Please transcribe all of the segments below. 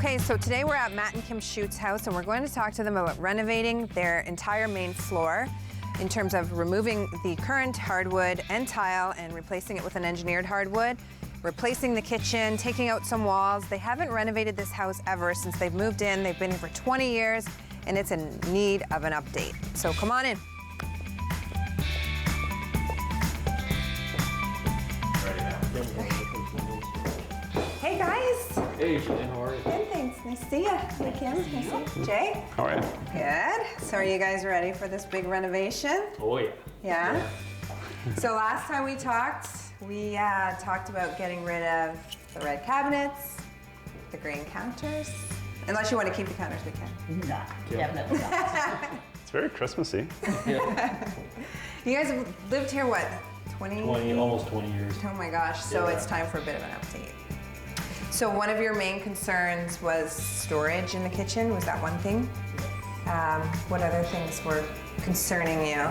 Okay, so today we're at Matt and Kim Chutes' house and we're going to talk to them about renovating their entire main floor in terms of removing the current hardwood and tile and replacing it with an engineered hardwood, replacing the kitchen, taking out some walls. They haven't renovated this house ever since they've moved in. They've been here for 20 years and it's in need of an update. So come on in. Hey guys. Hey, Jillian, how are you? Good, thanks. Nice to see you. Hey Kim, nice to see you. Jay? All right. Good. So are you guys ready for this big renovation? Oh, yeah. Yeah? So last time we talked about getting rid of the red cabinets, the green counters. Unless you want to keep the counters, we can. No, definitely not. It's very Christmassy. Yeah. You guys have lived here, what, 20? Almost 20 years. Oh my gosh, so Yeah. it's time for a bit of an update. So one of your main concerns was storage in the kitchen, was that one thing? What other things were concerning you?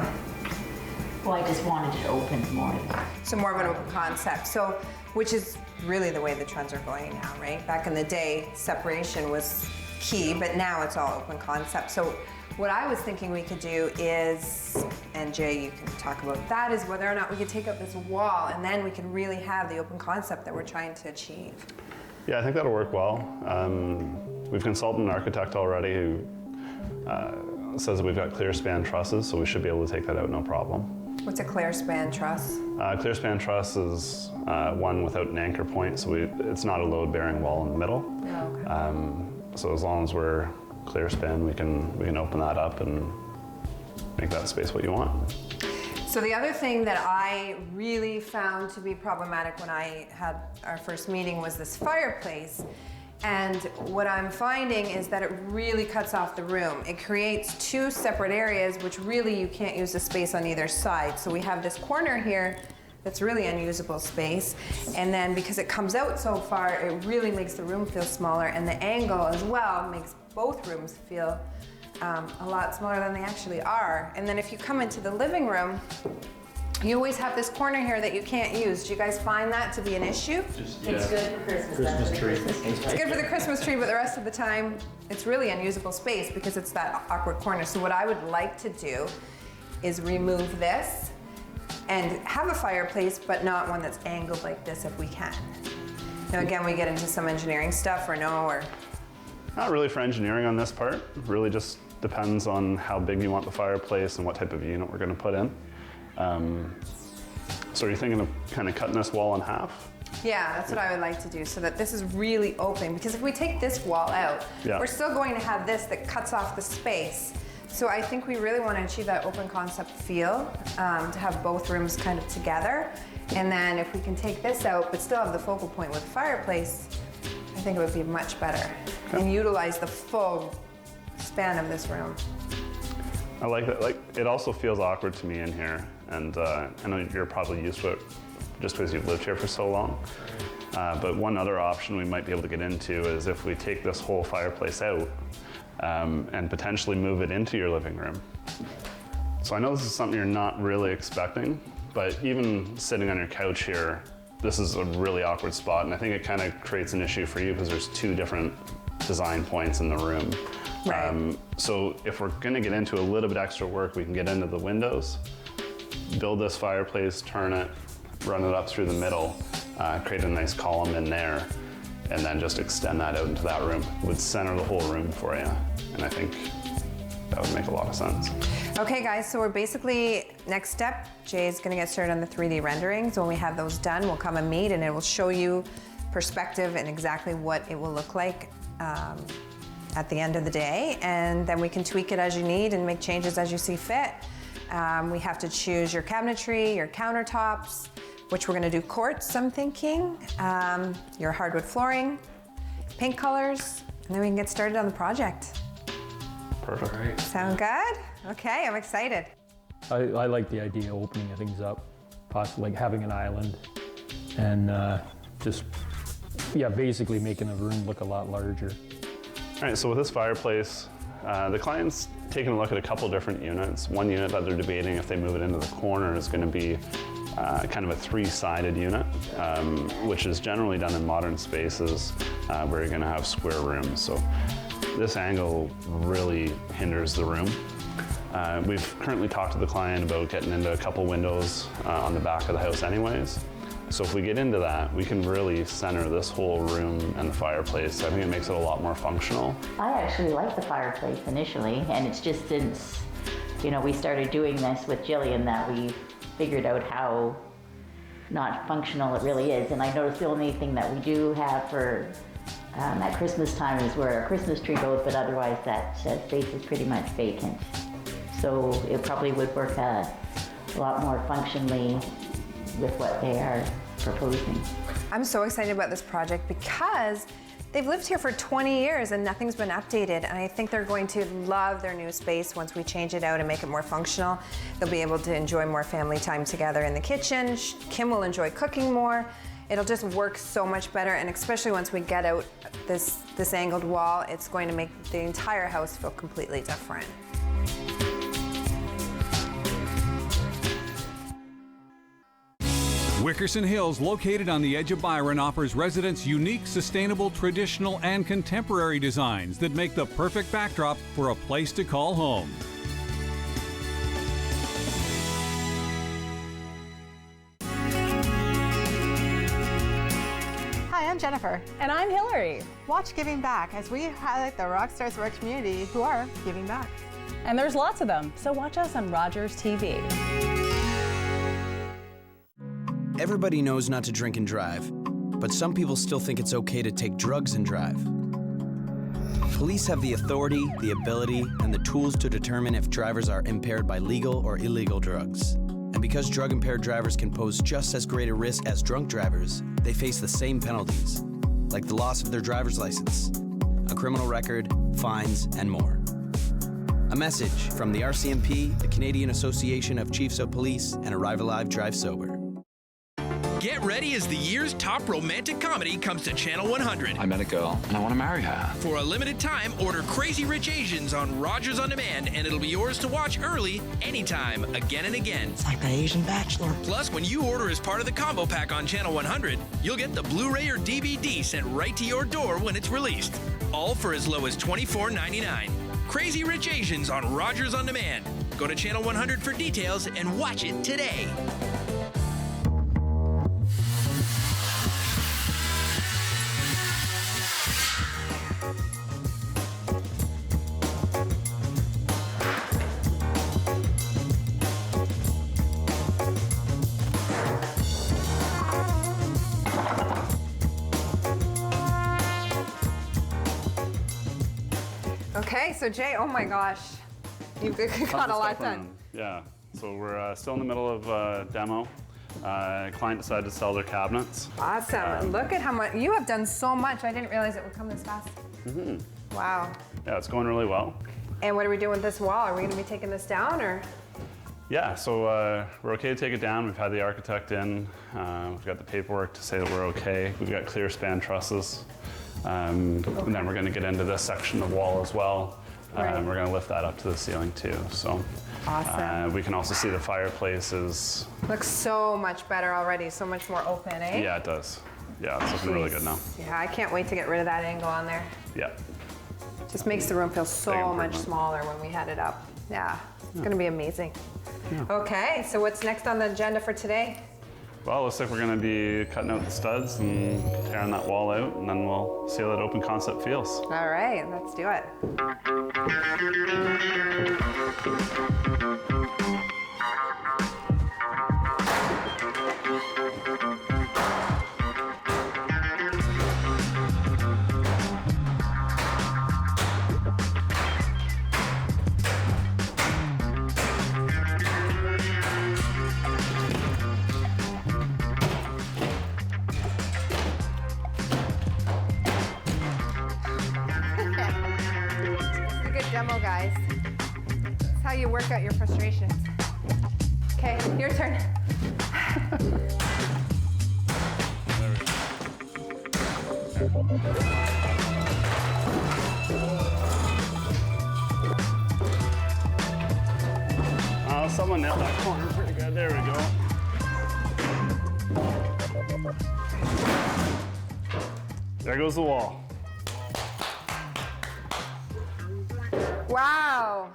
Well, I just wanted it open more. So more of an open concept, so, which is really the way the trends are going now, right? Back in the day, separation was key, but now it's all open concept. So what I was thinking we could do is, and Jay, you can talk about that, is whether or not we could take up this wall and then we can really have the open concept that we're trying to achieve. Yeah, I think that'll work well. We've consulted an architect already who says that we've got clear span trusses, so we should be able to take that out no problem. What's a clear span truss? Clear span truss is one without an anchor point, so it's not a load-bearing wall in the middle. Oh, okay. So as long as we're clear span, we can open that up and make that space what you want. So the other thing that I really found to be problematic when I had our first meeting was this fireplace. And what I'm finding is that it really cuts off the room. It creates two separate areas, which really you can't use the space on either side. So we have this corner here that's really unusable space. And then because it comes out so far, it really makes the room feel smaller. And the angle as well makes both rooms feel a lot smaller than they actually are. And then if you come into the living room, you always have this corner here that you can't use. Do you guys find that to be an issue? It's good for Christmas. Christmas tree. It's good for the Christmas tree, but the rest of the time, it's really unusable space because it's that awkward corner. So what I would like to do is remove this and have a fireplace, but not one that's angled like this if we can. Now again, we get into some engineering stuff or no, or? Not really for engineering on this part. It really just depends on how big you want the fireplace and what type of unit we're going to put in. So are you thinking of kind of cutting this wall in half? Yeah, that's what I would like to do, so that this is really open. Because if we take this wall out, Yeah. we're still going to have this that cuts off the space. So I think we really want to achieve that open concept feel, to have both rooms kind of together. And then if we can take this out, but still have the focal point with the fireplace, I think it would be much better. And utilize the full span of this room. I like that. Like, it also feels awkward to me in here, and I know you're probably used to it just because you've lived here for so long. But one other option we might be able to get into is if we take this whole fireplace out and potentially move it into your living room. So I know this is something you're not really expecting, but even sitting on your couch here, this is a really awkward spot, and I think it kind of creates an issue for you because there's two different design points in the room. Right. So if we're gonna get into a little bit extra work, we can get into the windows, build this fireplace, turn it, run it up through the middle, create a nice column in there, and then just extend that out into that room. It would center the whole room for you, and I think that would make a lot of sense. Okay guys, so we're basically, next step, Jay's gonna get started on the 3D renderings. When we have those done, we'll come and meet and it will show you perspective and exactly what it will look like at the end of the day. And then we can tweak it as you need and make changes as you see fit. We have to choose your cabinetry, your countertops, which we're gonna do quartz, I'm thinking, your hardwood flooring, paint colors, and then we can get started on the project. Perfect. All right. Sound good? Okay, I'm excited. I like the idea of opening things up, possibly like having an island, and just, yeah, basically making the room look a lot larger. All right, so with this fireplace, the client's taking a look at a couple different units. One unit that they're debating if they move it into the corner is gonna be kind of a three-sided unit, which is generally done in modern spaces where you're going to have square rooms. So this angle really hinders the room. We've currently talked to the client about getting into a couple windows on the back of the house anyways. So if we get into that, we can really center this whole room and the fireplace. I think it makes it a lot more functional. I actually liked the fireplace initially, and it's just since, you know, we started doing this with Jillian that we figured out how not functional it really is. And I noticed the only thing that we do have for at Christmas time is where our Christmas tree goes, but otherwise that space is pretty much vacant. So it probably would work a lot more functionally with what they are proposing. I'm so excited about this project because they've lived here for 20 years and nothing's been updated, and I think they're going to love their new space once we change it out and make it more functional. They'll be able to enjoy more family time together in the kitchen. Kim will enjoy cooking more. It'll just work so much better, and especially once we get out this angled wall, it's going to make the entire house feel completely different. Wickerson Hills, located on the edge of Byron, offers residents unique, sustainable, traditional, and contemporary designs that make the perfect backdrop for a place to call home. Hi, I'm Jennifer. And I'm Hillary. Watch Giving Back as we highlight the rock stars of our community who are giving back. And there's lots of them, so watch us on Rogers TV. Everybody knows not to drink and drive, but some people still think it's okay to take drugs and drive. Police have the authority, the ability, and the tools to determine if drivers are impaired by legal or illegal drugs. And because drug-impaired drivers can pose just as great a risk as drunk drivers, they face the same penalties, like the loss of their driver's license, a criminal record, fines, and more. A message from the RCMP, the Canadian Association of Chiefs of Police, and Arrive Alive, Drive Sober. Get ready as the year's top romantic comedy comes to Channel 100. I met a girl and I want to marry her. For a limited time, order Crazy Rich Asians on Rogers On Demand and it'll be yours to watch early, anytime, again and again. It's like the Asian Bachelor. Plus, when you order as part of the combo pack on Channel 100, you'll get the Blu-ray or DVD sent right to your door when it's released. All for as low as $24.99. Crazy Rich Asians on Rogers On Demand. Go to Channel 100 for details and watch it today. Okay, so Jay, oh my gosh, you've got a lot done. Yeah, so we're still in the middle of demo. Client decided to sell their cabinets. Awesome. Look at how much, you have done so much. I didn't realize it would come this fast. Mm-hmm. Wow. Yeah, it's going really well. And what are we doing with this wall? Are we gonna be taking this down or? Yeah, so we're okay to take it down. We've had the architect in. We've got the paperwork to say that we're okay. We've got clear span trusses. And then we're going to get into this section of wall as well. Right. We're going to lift that up to the ceiling too. So awesome. We can also see the fireplace is... Looks so much better already, so much more open, eh? Yeah, it does. Yeah, it's looking really good now. Yeah, I can't wait to get rid of that angle on there. Yeah. Just makes the room feel so much smaller when we had it up. Yeah, it's going to be amazing. Yeah. Okay, so what's next on the agenda for today? Well, it looks like we're going to be cutting out the studs and tearing that wall out, and then we'll see how that open concept feels. All right, let's do it. Demo, guys. That's how you work out your frustrations. Okay, your turn. Someone nailed that corner pretty good. There we go. There goes the wall. Wow,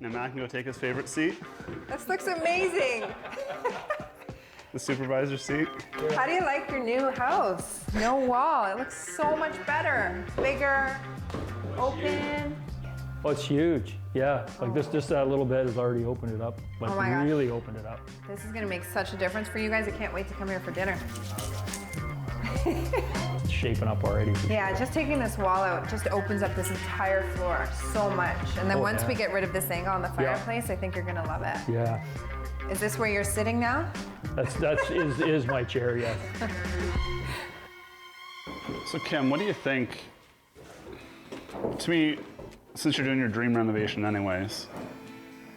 Now Matt can go take his favorite seat, this looks amazing. the supervisor seat. How do you like your new house? No wall, it looks so much better. Bigger, open. Oh, it's huge. Yeah, like this, just that little bit has already opened it up. Like Oh my gosh. really opened it up. This is gonna make such a difference for you guys. I can't wait to come here for dinner. It's shaping up already. Yeah, just taking this wall out just opens up this entire floor so much. And then Oh, once yeah. we get rid of this angle on the fireplace, I think you're gonna love it. Yeah, Is this where you're sitting now? is my chair, yeah. So Kim, what do you think? To me, since you're doing your dream renovation anyways,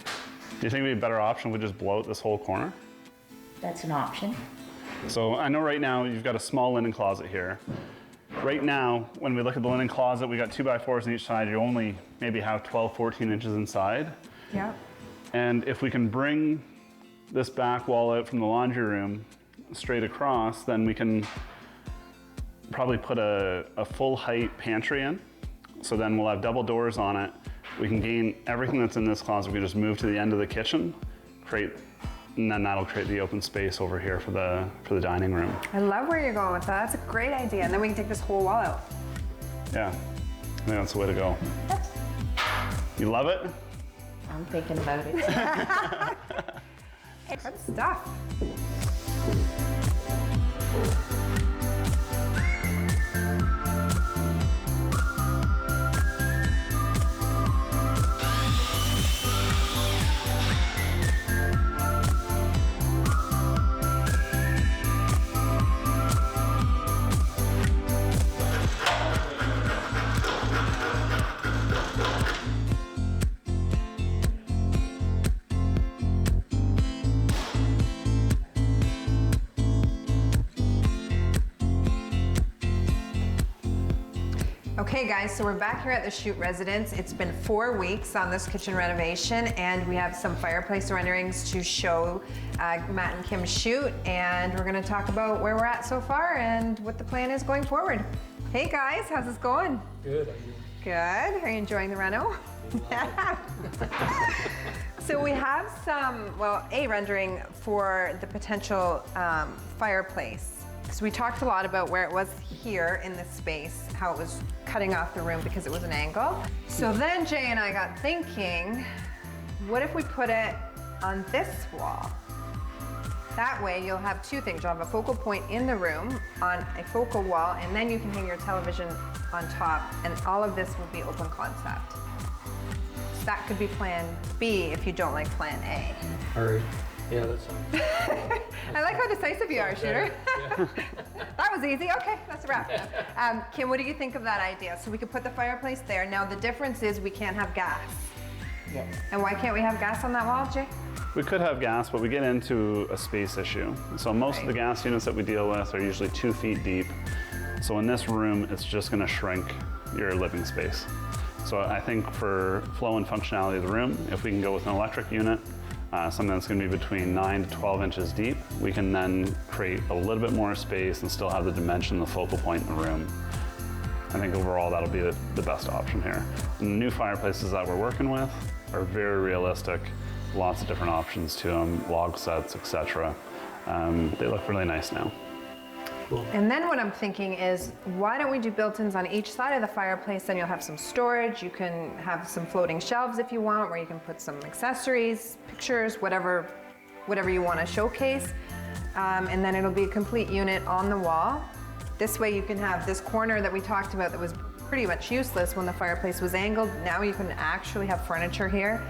do you think it'd be a better option if we just blow out this whole corner? That's an option. So I know right now you've got a small linen closet here. Right now, when we look at the linen closet, we got 2x4s on each side. You only maybe have 12, 14 inches inside. Yeah. And if we can bring this back wall out from the laundry room straight across, then we can probably put a full height pantry in. So then we'll have double doors on it. We can gain everything that's in this closet. We can just move to the end of the kitchen, and then that'll create the open space over here for the dining room. I love where you're going with that. That's a great idea. And then we can take this whole wall out. Yeah, I think that's the way to go. You love it? I'm thinking about it. Good stuff. Okay guys, so we're back here at the Chute residence. It's been 4 weeks on this kitchen renovation and we have some fireplace renderings to show Matt and Kim's Chute, and we're gonna talk about where we're at so far and what the plan is going forward. Hey guys, how's this going? Good. Good, are you enjoying the reno? So we have a rendering for the potential fireplace. So we talked a lot about where it was here in this space, how it was cutting off the room because it was an angle. So then Jay and I got thinking, what if we put it on this wall? That way you'll have two things. You'll have a focal point in the room on a focal wall, and then you can hang your television on top, and all of this will be open concept. So that could be plan B if you don't like plan A. All right. Yeah, that sounds. I like how decisive you are, Shooter. That was easy. Okay, that's a wrap. Kim, what do you think of that idea? So we could put the fireplace there. Now the difference is we can't have gas. Yes. And why can't we have gas on that wall, Jay? We could have gas, but we get into a space issue. So most of the gas units that we deal with are usually 2 feet deep. So in this room, it's just gonna shrink your living space. So I think for flow and functionality of the room, if we can go with an electric unit, something that's going to be between 9 to 12 inches deep, we can then create a little bit more space and still have the dimension, the focal point in the room. I think overall that'll be the best option here. And the new fireplaces that we're working with are very realistic, lots of different options to them, log sets, etc. They look really nice now. And then what I'm thinking is, why don't we do built-ins on each side of the fireplace? Then you'll have some storage. You can have some floating shelves if you want, where you can put some accessories, pictures, whatever you want to showcase. And then it'll be a complete unit on the wall. This way you can have this corner that we talked about that was pretty much useless when the fireplace was angled. Now you can actually have furniture here.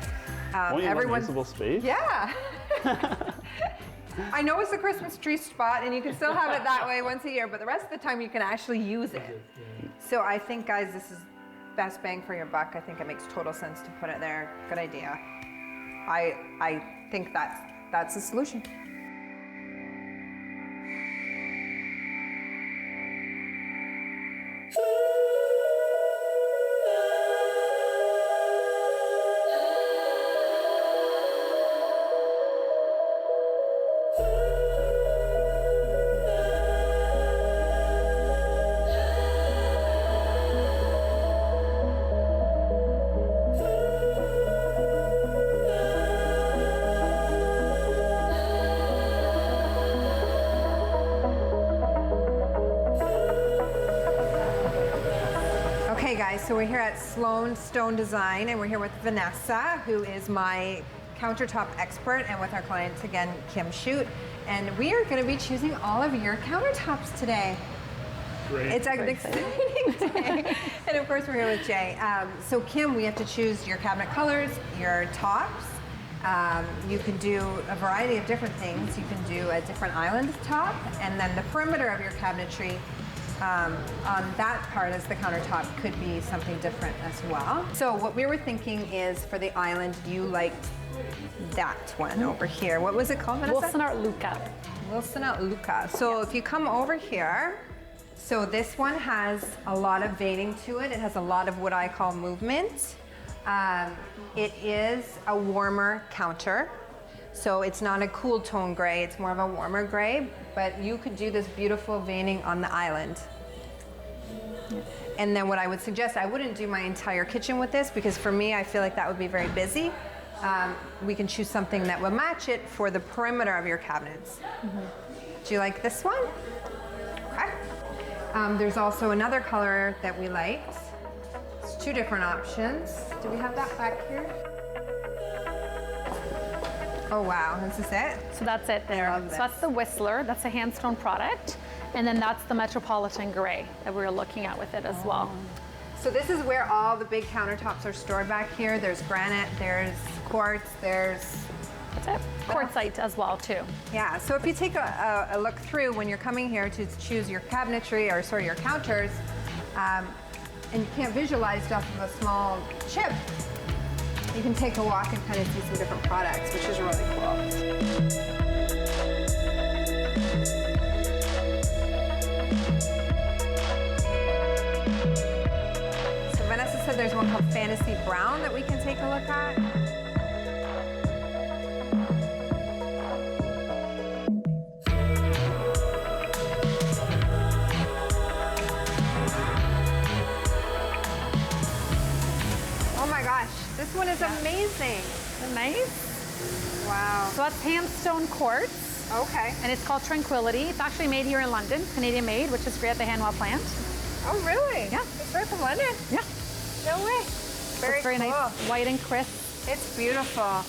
Usable space? Yeah. I know it's a Christmas tree spot and you can still have it that way once a year, but the rest of the time you can actually use it. So I think, guys, this is best bang for your buck. I think it makes total sense to put it there. Good idea. I think that's the solution. so we're here at Sloan Stone Design, and we're here with Vanessa, who is my countertop expert, and with our client again, Kim Chute. And we are going to be choosing all of your countertops today. Great. It's an exciting day. And of course, we're here with Jay. So Kim, we have to choose your cabinet colors, your tops. You can do a variety of different things. You can do a different island top, and then the perimeter of your cabinetry on that part as the countertop could be something different as well. So what we were thinking is for the island, you liked that one over here. What was it called, Vanessa? Wilson Art Luca. Wilson Art Luca. So if you come over here, so this one has a lot of veining to it. It has a lot of what I call movement. It is a warmer counter. So it's not a cool tone gray, it's more of a warmer gray, but you could do this beautiful veining on the island. And then what I would suggest, I wouldn't do my entire kitchen with this because for me, I feel like that would be very busy. We can choose something that will match it for the perimeter of your cabinets. Do you like this one? Okay. There's also another color that we liked. It's two different options. Do we have that back here? Oh wow, is this it? So that's it there. So that's the Whistler, that's a handstone product. And then that's the Metropolitan Gray that we're looking at with it as well. So this is where all the big countertops are stored back here. There's granite, there's quartz, there's... That's it. Quartzite as well too. Yeah, so if you take a look through when you're coming here to choose your cabinetry, or sorry, your counters, and you can't visualize stuff with a small chip, you can take a walk and kind of see some different products, which is really cool. So Vanessa said there's one called Fantasy Brown that we can take a look at. Oh my gosh, this one is amazing. Isn't it nice? Wow. So that's handstone quartz. Okay. And it's called Tranquility. It's actually made here in London, Canadian made, which is great at the Hanwha plant. Oh really? Yeah. It's right from London? Yeah. No way. Very cool. nice, white and crisp. It's beautiful.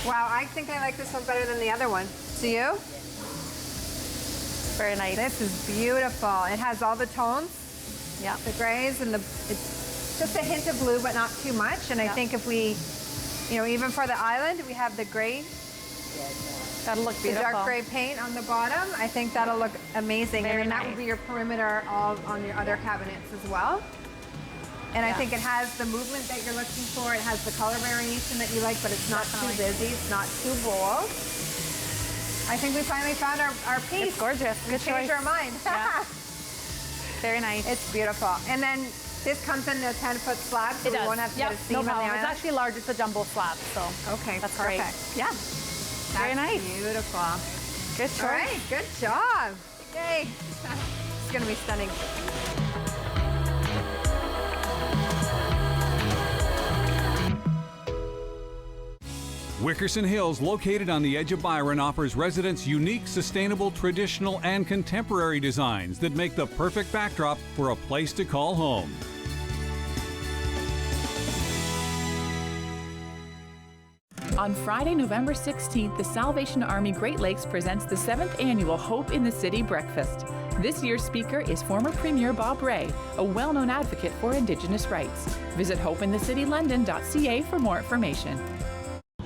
Wow, I think I like this one better than the other one. Do you? Very nice. This is beautiful. It has all the tones. Yeah. The grays and it's just a hint of blue, but not too much. And I think if we, even for the island, we have the gray. That'll look beautiful. The dark gray paint on the bottom. I think that'll look amazing. Very and then nice. that will be your perimeter all on your other cabinets as well. And I think it has the movement that you're looking for. It has the color variation that you like, but it's not too busy. It's not too bold. I think we finally found our piece. It's gorgeous. Good choice. Changed our mind. Yeah. Very nice. It's beautiful. And then this comes in a 10-foot slab, so It does. we won't have to get a seam no on the problem. It's island. actually large. It's a jumbo slab, so Okay, that's perfect. great. Yeah. Very That's nice. beautiful. Good choice. All right, good job. Yay. It's going to be stunning. Wickerson Hills, located on the edge of Byron, offers residents unique, sustainable, traditional, and contemporary designs that make the perfect backdrop for a place to call home. On Friday, November 16th, the Salvation Army Great Lakes presents the 7th annual Hope in the City Breakfast. This year's speaker is former Premier Bob Rae, a well-known advocate for Indigenous rights. Visit hopeinthecitylondon.ca for more information.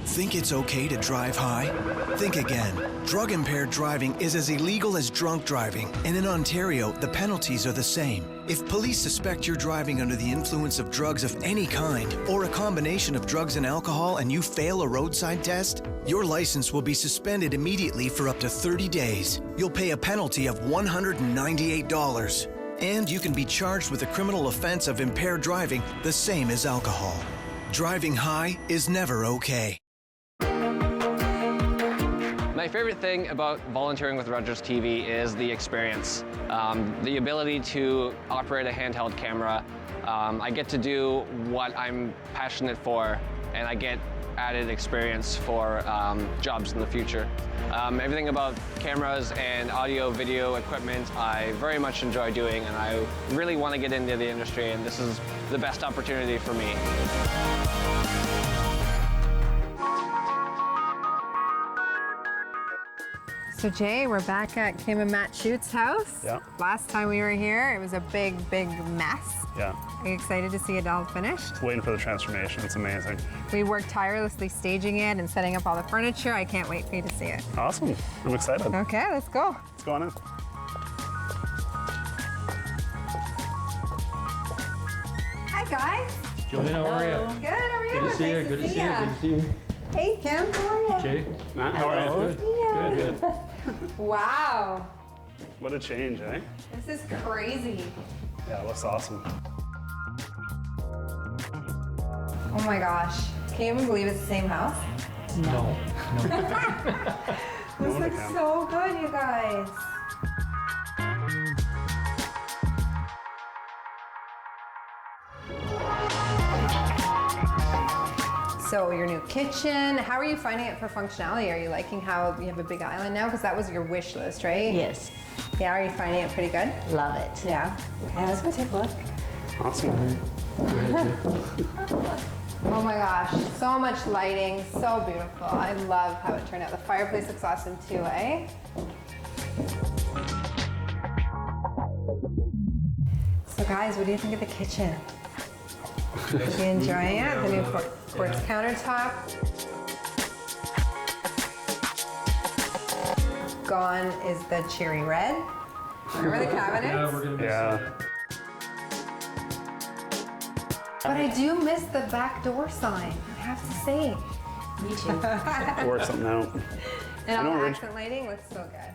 Think it's okay to drive high? Think again. Drug-impaired driving is as illegal as drunk driving, and in Ontario, the penalties are the same. If police suspect you're driving under the influence of drugs of any kind, or a combination of drugs and alcohol, and you fail a roadside test, your license will be suspended immediately for up to 30 days. You'll pay a penalty of $198. And you can be charged with a criminal offense of impaired driving, the same as alcohol. Driving high is never okay. My favorite thing about volunteering with Rogers TV is the experience. The ability to operate a handheld camera. I get to do what I'm passionate for, and I get added experience for jobs in the future. Everything about cameras and audio, video equipment, I very much enjoy doing, and I really want to get into the industry, and this is the best opportunity for me. So Jay, we're back at Kim and Matt Chutes' house. Yeah. Last time we were here, it was a big, big mess. Yeah. Are you excited to see it all finished? Waiting for the transformation. It's amazing. We worked tirelessly staging it and setting up all the furniture. I can't wait for you to see it. Awesome. I'm excited. Okay, let's go. Let's go on in. Hi, guys. Jillian, how are you? Good, how are you? Good to see you. Nice Good to see you. Good to see you. Hey, Kim, how are you? Jay. Matt, how are you? Good. Good. Wow, What a change, eh? this is crazy. Yeah, it looks awesome. Oh my gosh. Can you even believe it's the same house? No. This looks so good, you guys. So your new kitchen, how are you finding it for functionality? Are you liking how you have a big island now? Because that was your wish list, right? Yes. Yeah, are you finding it pretty good? Love it. Yeah. Okay, let's go take a look. Awesome. Oh my gosh, so much lighting, so beautiful. I love how it turned out. The fireplace looks awesome too, eh? So guys, what do you think of the kitchen? Are you enjoying it? The new quartz countertop. Gone is the cherry red. Remember the cabinets? Yeah, we're gonna miss that. But I do miss the back door sign, I have to say. Me too. Work something out. And I know all the accent lighting looks so good.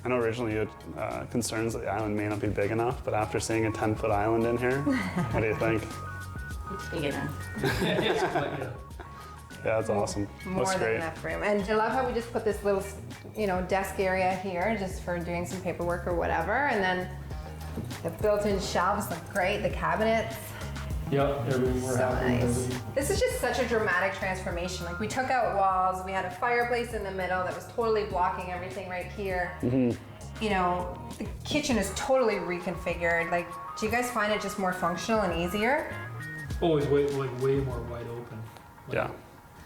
I know originally you had concerns that the island may not be big enough, but after seeing a 10-foot island in here, what do you think? It's big enough. Yeah, it's awesome. More Looks than great. enough room. And I love how we just put this little, desk area here just for doing some paperwork or whatever. And then the built-in shelves look great, the cabinets. Yep, everything we're So happy nice. with. This is just such a dramatic transformation. Like we took out walls, we had a fireplace in the middle that was totally blocking everything right here. The kitchen is totally reconfigured. Like, do you guys find it just more functional and easier? Always way more wide open. Yeah.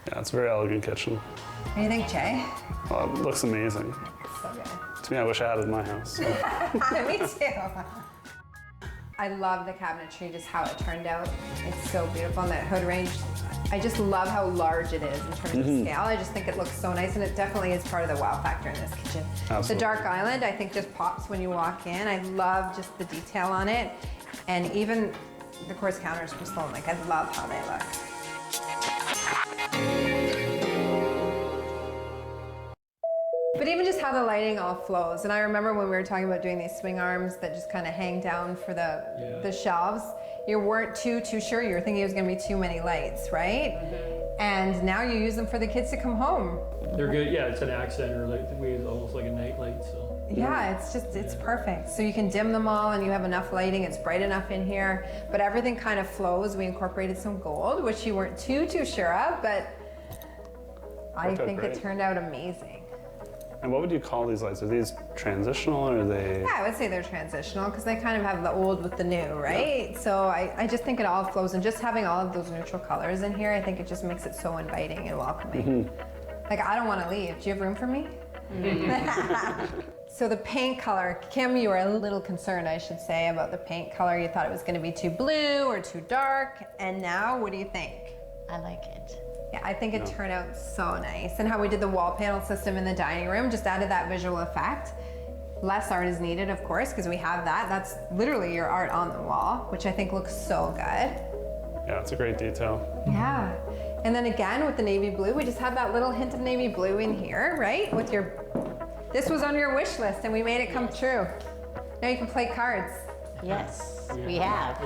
Yeah, it's a very elegant kitchen. What do you think, Jay? Well, it looks amazing. So good. To me, I wish I had it in my house. So. Me too. I love the cabinetry, just how it turned out. It's so beautiful, and that hood range. I just love how large it is in terms of scale. I just think it looks so nice, and it definitely is part of the wow factor in this kitchen. Absolutely. The dark island, I think, just pops when you walk in. I love just the detail on it, and even the quartz counters from Sloan. Like, I love how they look. But even just how the lighting all flows. And I remember when we were talking about doing these swing arms that just kind of hang down for the shelves, you weren't too sure. You were thinking it was going to be too many lights, right? And now you use them for the kids to come home. They're good. Yeah, it's an accent or like we use almost like a night light. So. Yeah, it's perfect. So you can dim them all and you have enough lighting. It's bright enough in here, but everything kind of flows. We incorporated some gold, which you weren't too sure of, but I think it turned out amazing. And what would you call these lights? Are these transitional or are they? Yeah, I would say they're transitional because they kind of have the old with the new, right? Yeah. So I just think it all flows, and just having all of those neutral colors in here, I think it just makes it so inviting and welcoming. Like, I don't want to leave. Do you have room for me? So the paint color, Kim, you were a little concerned, I should say, about the paint color. You thought it was going to be too blue or too dark, and now what do you think? I like it. Yeah, I think it turned out so nice. And how we did the wall panel system in the dining room just added that visual effect. Less art is needed, of course, because we have that. That's literally your art on the wall, which I think looks so good. Yeah, it's a great detail. Yeah. And then again, with the navy blue, we just had that little hint of navy blue in here, right? With this was on your wish list, and we made it come true. Now you can play cards. Yes, we have.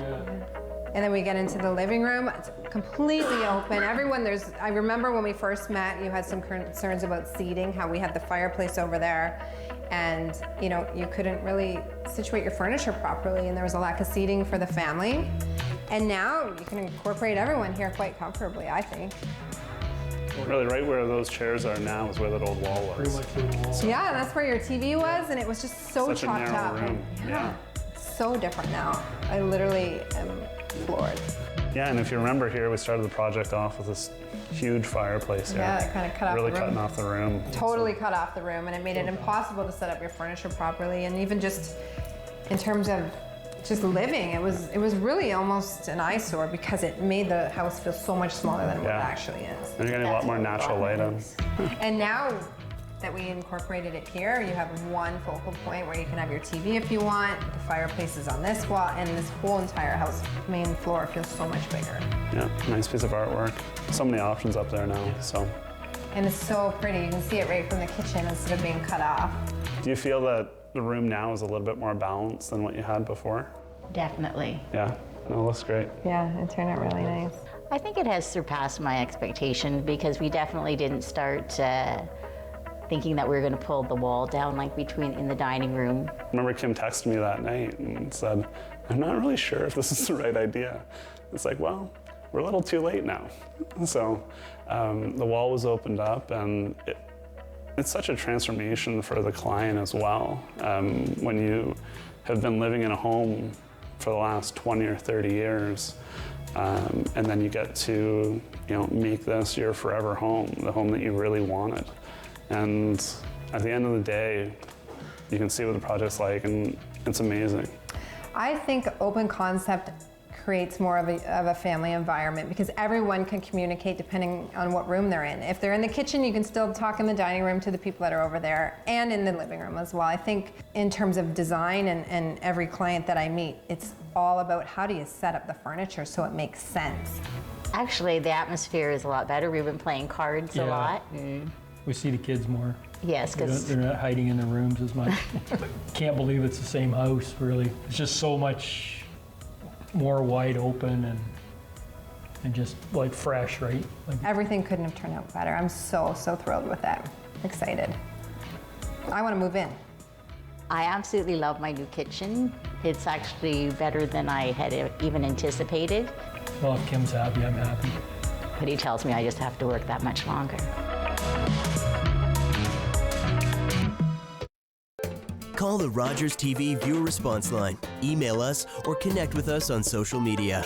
And then we get into the living room. It's completely open. I remember when we first met, you had some concerns about seating, how we had the fireplace over there. And you couldn't really situate your furniture properly, and there was a lack of seating for the family. And now you can incorporate everyone here quite comfortably, I think. Really, right where those chairs are now is where that old wall was. Pretty much the wall. Yeah, that's where your TV was, and it was just so Such a chopped narrow up. room. Yeah. So different now. I literally am floored. Yeah, and if you remember here, we started the project off with this huge fireplace here. Yeah, it kind of cut off the room. Really cutting off the room. Totally cut off the room, and it made it impossible to set up your furniture properly, and even just in terms of just living, it was really almost an eyesore because it made the house feel so much smaller than what it actually is. And you're getting a lot more natural light on. And now that we incorporated it here, you have one focal point where you can have your TV if you want. The fireplace is on this wall, and this whole entire house main floor feels so much bigger. Yeah, nice piece of artwork. So many options up there now, so. And it's so pretty. You can see it right from the kitchen instead of being cut off. Do you feel that the room now is a little bit more balanced than what you had before? Definitely. Yeah, no, it looks great. Yeah, it turned out really nice. I think it has surpassed my expectation because we definitely didn't start thinking that we were going to pull the wall down like in the dining room. I remember Kim texted me that night and said, I'm not really sure if this is the right idea. It's like, well, we're a little too late now. So the wall was opened up, and it's such a transformation for the client as well. When you have been living in a home for the last 20 or 30 years, and then you get to make this your forever home, the home that you really wanted. And at the end of the day, you can see what the project's like, and it's amazing. I think open concept creates more of a family environment because everyone can communicate depending on what room they're in. If they're in the kitchen, you can still talk in the dining room to the people that are over there, and in the living room as well. I think in terms of design and every client that I meet, it's all about how do you set up the furniture so it makes sense. Actually, the atmosphere is a lot better. We've been playing cards a lot. We see the kids more. Yes, because they're not hiding in their rooms as much. Can't believe it's the same house, really. It's just so much more wide open and just like fresh, right? Like, everything couldn't have turned out better. I'm so thrilled with that. Excited. I want to move in. I absolutely love my new kitchen. It's actually better than I had even anticipated. Well, if Kim's happy, I'm happy. But he tells me I just have to work that much longer. Call the Rogers TV viewer response line, email us, or connect with us on social media.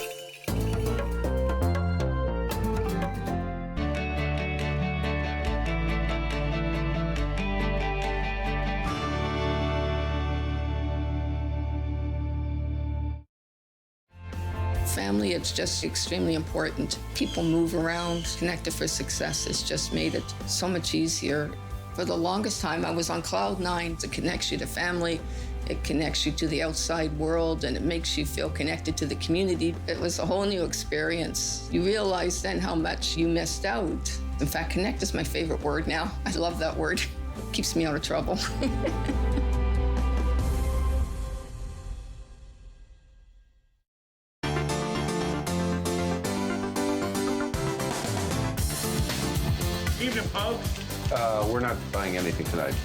Family, it's just extremely important. People move around. Connected for Success has just made it so much easier. For the longest time, I was on cloud 9. It connects you to family, it connects you to the outside world, and it makes you feel connected to the community. It was a whole new experience. You realize then how much you missed out. In fact, connect is my favorite word now. I love that word. It keeps me out of trouble. Evening, folks. We're not buying anything tonight.